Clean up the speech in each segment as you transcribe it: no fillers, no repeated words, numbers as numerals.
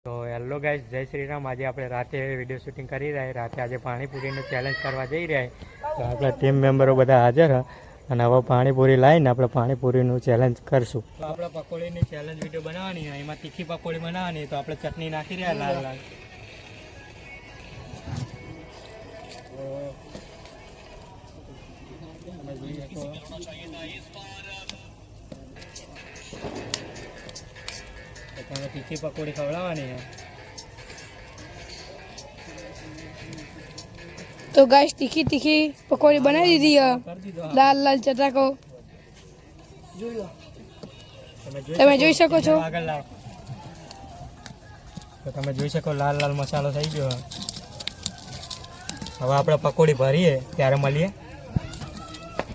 તો hello guys, જય શ્રી રામ। આજે આપણે રાતે વિડીયો શૂટિંગ કરી રહ્યા, રાતે આજે પાણીપુરીનું ચેલેન્જ કરવા જઈ રહ્યા। તો આપણા ટીમ મેમ્બરો બધા હાજર અને હવે પાણીપુરી લાવીને આપણે પાણીપુરીનું ચેલેન્જ કરશું। તો આપણે પકોડીની ચેલેન્જ વિડીયો બનાવવાની, એમાં તીખી પકોડી બનાવવાની। તો આપણે ચટણી નાખી રહ્યા લાલ લાલ। તમે તીખી પકોડી ખવડાવવાની है। तो गाइस तीखी तीखी पकौड़ी बना दी है, लाल लाल चटाको તમે જોઈ શકો છો। આગળ લાવ તો તમે જોઈ શકો લાલ લાલ મસાલો થઈ ગયો। હવે આપણે પકોડી ભરીએ ત્યારે મળીએ।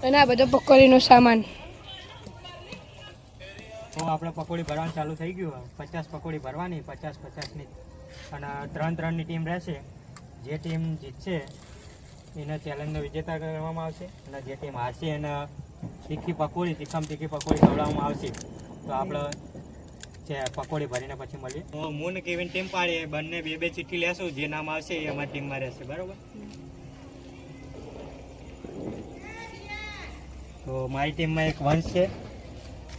અને આ બધો પકોડીનો સામાન। તો આપણે પકોડી ભરવાનું ચાલુ થઈ ગયું। 50 પકોડી ભરવાની, 50-50ની, અને 3-3ની ટીમ રહેશે। જે ટીમ જીતશે એને ચેલેન્જનો વિજેતા કરવામાં આવશે, અને જે ટીમ હારશે એને તીખી પકોડી ખવડાવવામાં આવશે। તો આપણે પકોડી ભરીને પછી મળીએ। હું ને કેવિન ટીમ પાડીએ, બંને બે ચીઠ્ઠી લેશું, જે નામ આવશે એ અમારી ટીમમાં રહેશે, બરાબર? તો મારી ટીમમાં એક વંશ છે,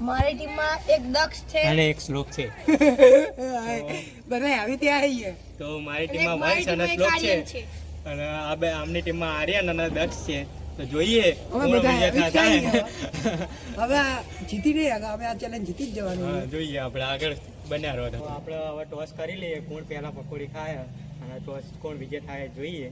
મારી ટીમમાં એક દક્ષ છે અને એક શ્લોક છે। બધા આવી ત્યાં આવી ગયા। તો મારી ટીમમાં વંશ અને શ્લોક છે, અને આ બે આમની ટીમમાં આર્યન અને દક્ષ છે। તો જોઈએ કોણ વિજેતા થાય। હવે જીતી નહીં, હવે આ ચેલેન્જ જીતી જ જવાનું। જોઈએ આપણે આગળ બન્યા રહો। તો આપણે હવે ટોસ કરી લઈએ, કોણ પહેલા પકોડી ખાય અને ટોસ કોણ વિજય થાય જોઈએ।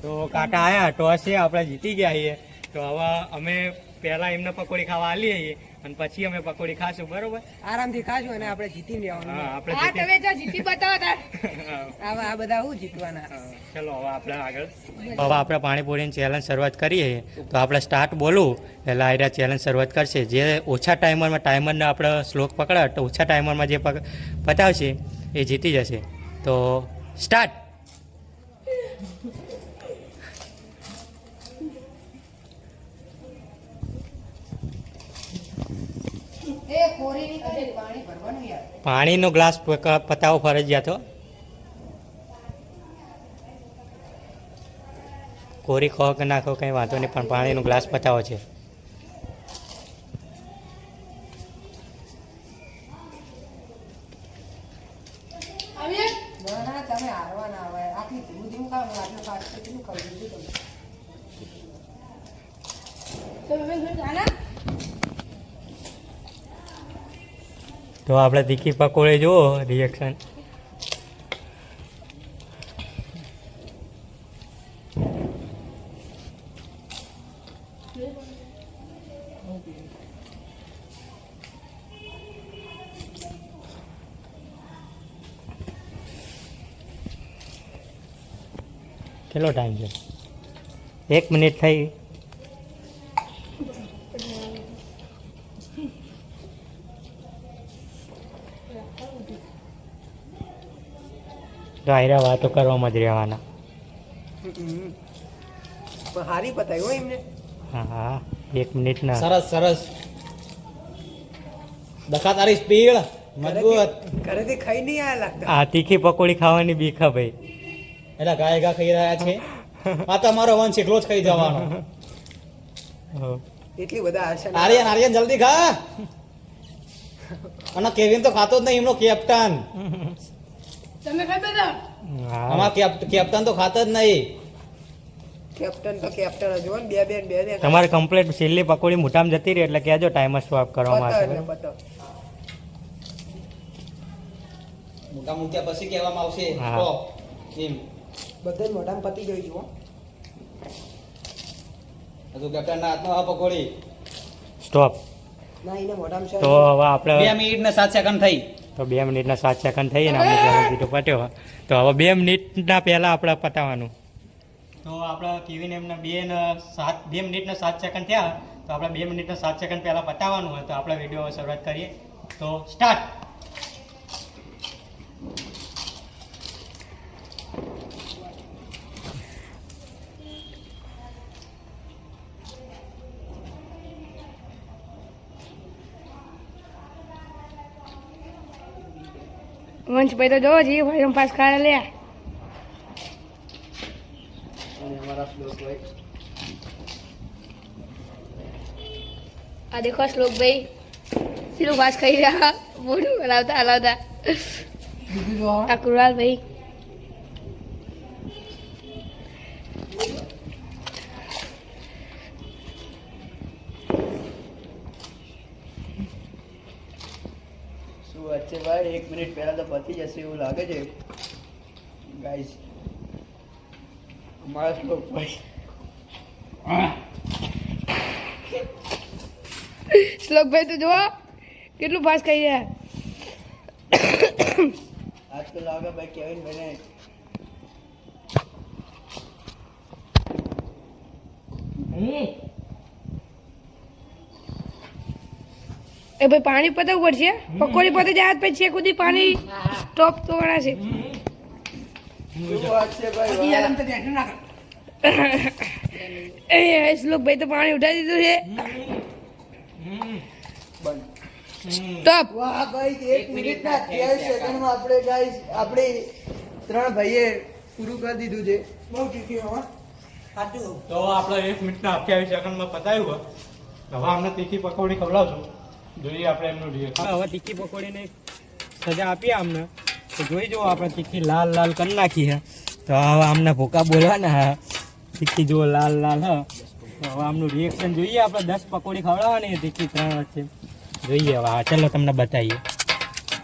તો કાકા આયા, ટોસ છે, આપણે જીતી ગયા છીએ। તો હવે અમે પહેલા એમને પકોડી ખાવા આલીએ અને પછી અમે પકોડી ખાશું, બરોબર? આરામથી ખાજો અને આપણે જીતી લેવાનું। હા, આપણે તમે જો જીતી બતાવો તાર આ બધા હું જીતવાના। ચલો હવે આપણે આગળ હવે આપણે પાણીપુરીની ચેલેન્જ શરૂઆત કરીએ। તો આપણે સ્ટાર્ટ બોલું એટલે આઈરા ચેલેન્જ શરૂઆત કરશે। જે ઓછા ટાઈમરને આપણે શ્લોક પકડાય તો ઓછા ટાઈમરમાં જે પતાવશે એ જીતી જશે। તો સ્ટાર્ટ। પાણીનો ગ્લાસ પતાવો ફરજિયાત હો। કોરી ખો કે નાખો કંઈ વાંધો નહીં, પણ પાણીનો ગ્લાસ પતાવો છે। તમે હારવાના આવે, આટલી ધીમું ધીમું ખાવ, આટલું ફાસ્ટ કેટલું ખાવું તમે? તો આપણે તીખી પકોડી જુઓ રિએક્શન। કેટલો ટાઈમ છે? 1 મિનિટ થઈ। તો આયરા વાતો કરવામાં જ રહેવાના। હારી પતાવી હોય એમને। હા હા, 1 મિનિટના। સરસ સરસ, દખા તારી સ્પીડ મજબૂત। ઘરેથી ખાઈ નહીં આયા લાગતા। આ તીખી પકોડી ખાવાની બીક હે ભાઈ। એટલે ગાય ગા ખાઈ રહ્યા છે। આ તમારો વંશ એકલો જ ખાઈ જવાનો। એટલી બધા આશા આર્યન આર્યન જલ્દી ખા। અને કેવિન તો ખાતો જ નહીં, એમનો કેપ્ટન। તમે ખાઈ બધા આમાં કેપ્ટન તો ખાતો જ નહીં। કેપ્ટન તો કેપ્ટન જ હોય ને, બે તમારે કમ્પ્લીટ છેલ્લી પકોડી મોટામાં જતી રહી એટલે કહેજો, ટાઈમર સ્વાપ કરવામાં આવશે। મોટા મૂક્યા પછી કહેવામાં આવશે હા। તો એમ બધા મોઢામાં પતી ગઈ જુઓ। હજુ કેપ્ટન ના હાથમાં આ પકોડી સ્ટોપ। ના એને મોઢામાં તો હવે આપણે 2 મિનિટ ને 7 સેકન્ડ થઈ। તો 2 મિનિટના 7 સેકન્ડ થઈ ને આપણે ચેલેન્જ વિડીયો પત્યો। તો હવે 2 મિનિટના પહેલાં આપણે પતાવવાનું। તો આપણે કેવીને એમને 2 મિનિટના 7 સેકન્ડ થયા। તો આપણે 2 મિનિટના 7 સેકન્ડ પહેલાં પતાવવાનું હોય। તો આપણે વિડીયો શરૂઆત કરીએ। તો સ્ટાર્ટ। વંશભાઈ તો જોવો જી ભાઈ પાસ ખાયા લે અને અમારા શ્લોકભાઈ આ દેખો શ્લોકભાઈ સીધું પાસ ખાઈ રહ્યા મોઢું હલાવતા હલાવતા બીજું જો આ કુરાલ ભાઈ શું વાત છે ભાઈ 1 મિનિટ પહેલા તો પતી જશે એવું લાગે છે ગાઈસ અમારા શ્લોકભાઈ શ્લોકભાઈ તો જોવો કેટલું પાસ ખાઈ રહ્યા આજ તો લાગે ભાઈ કેવિન ભાઈને એ ભાઈ પાણી પતવું પડશે પકોડી પતે જાય પછી છે કુદી પાણી ટોપ તો ગણાશે શું વાત છે ભાઈ ઈ વાહ. આલમ તો ટેન્શન ના કર એ શ્લોકભાઈ તો પાણી ઉઠાવી દીધું છે બંધ. ટોપ વાહ ગાઈસ 1 મિનિટના 23 સેકન્ડમાં આપણે ગાઈસ આપણે 3 ભાઈએ પૂરું કરી દીધું છે બહુ ટીકી હો સાચું તો આપણે 1 મિનિટના 28 સેકન્ડમાં પતાવ્યું હવે અમને તીખી પકોડી ખવડાવશું જોઈએ આપણે એમનું રિએક્શન હવે તીખી પકોડીને સજા આપીએ અમને તો જોઈ જુઓ આપણે તીખી લાલ લાલ કરી નાખી છે તો હવે આમને ભૂકા બોલવાના હે તીખી જુઓ લાલ લાલ હ તો હવે આમનું રિએક્શન જોઈએ આપણે 10 પકોડી ખવડાવવાની છે તીખી 3 વચ્ચે જોઈએ હવે હા ચલો તમને બતાવીએ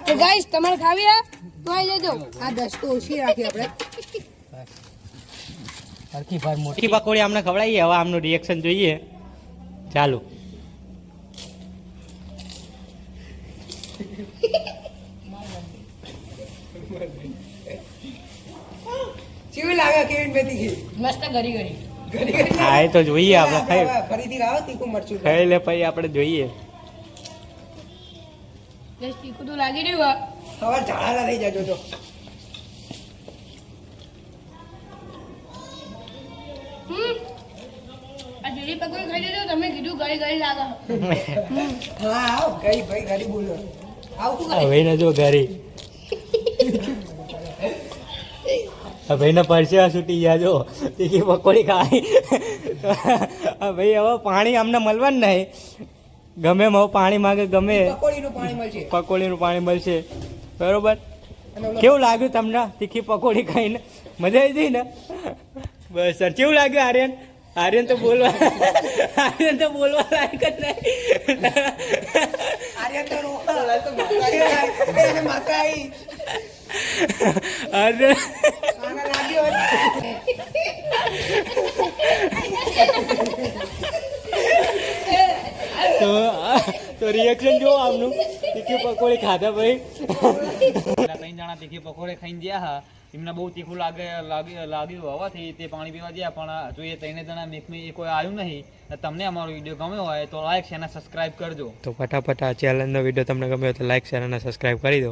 તો ગાઈસ તમારે ખાવી હે તો આવી જજો આ 10 તો ઓછી રાખી આપણે સરખી ભર મોટી પકોડી અમને ખવડાવીએ હવે આમનું રિએક્શન જોઈએ ચાલુ કેવી લાગે કેવી બેતી છે મસ્ત ગરી ગરી ઘડી ઘડી હા એ તો જોઈએ આપણે ખાઈ ફરીથી લાવો તીખું મરચું ખાઈ લે પછી આપણે જોઈએ જસ્ટ તીખું તો લાગી રહ્યું સવાર ઝાડા થઈ જજો તો આ જેડી પકોડી ખાઈ લેજો તમે કીધું ગળી ગળી લાગે હા આવ ગઈ ભાઈ ઘરી બોલો આવું શું કરે હવે ને જો ઘરે ભાઈ ને પરસેવા છૂટી ગયા જો તીખી પકોડી ખાઈ ભાઈ હવે પાણી અમને મળવાનું નહીં ગમે એમ હવે પાણી માંગે ગમે પકોડીનું પાણી મળશે પકોડીનું પાણી મળશે બરોબર અને ઓલો કેવું લાગ્યું તમને તીખી પકોડી ખાઈને મજા આવી ગઈ ને બસ સર કેવું લાગ્યું આર્યન આર્યન તો બોલવા લાયક જ નહીં આર્યન તો રોવા તો માતા એને માતા આવી આર્યન આના લાગ્યો તો રિએક્શન જો આમનું તીખી પકોડી ખાધા ભાઈ પેલા 3 જણા તીખી પકોડી ખાઈને ગયા હા એમને બહુ તીખું લાગ્યું હોવાથી તે પાણી પીવા ગયા પણ હજુ એ 3 જણા મેકમાં કોઈ આવ્યું નહીં તમને અમારો વિડીયો ગમ્યો હોય તો લાઈક શેર અને સબસ્ક્રાઇબ કરજો તો ફટાફટ આ ચેનલનો વિડીયો તમને ગમ્યો તો લાઈક શેર અને સબસ્ક્રાઇબ કરી દો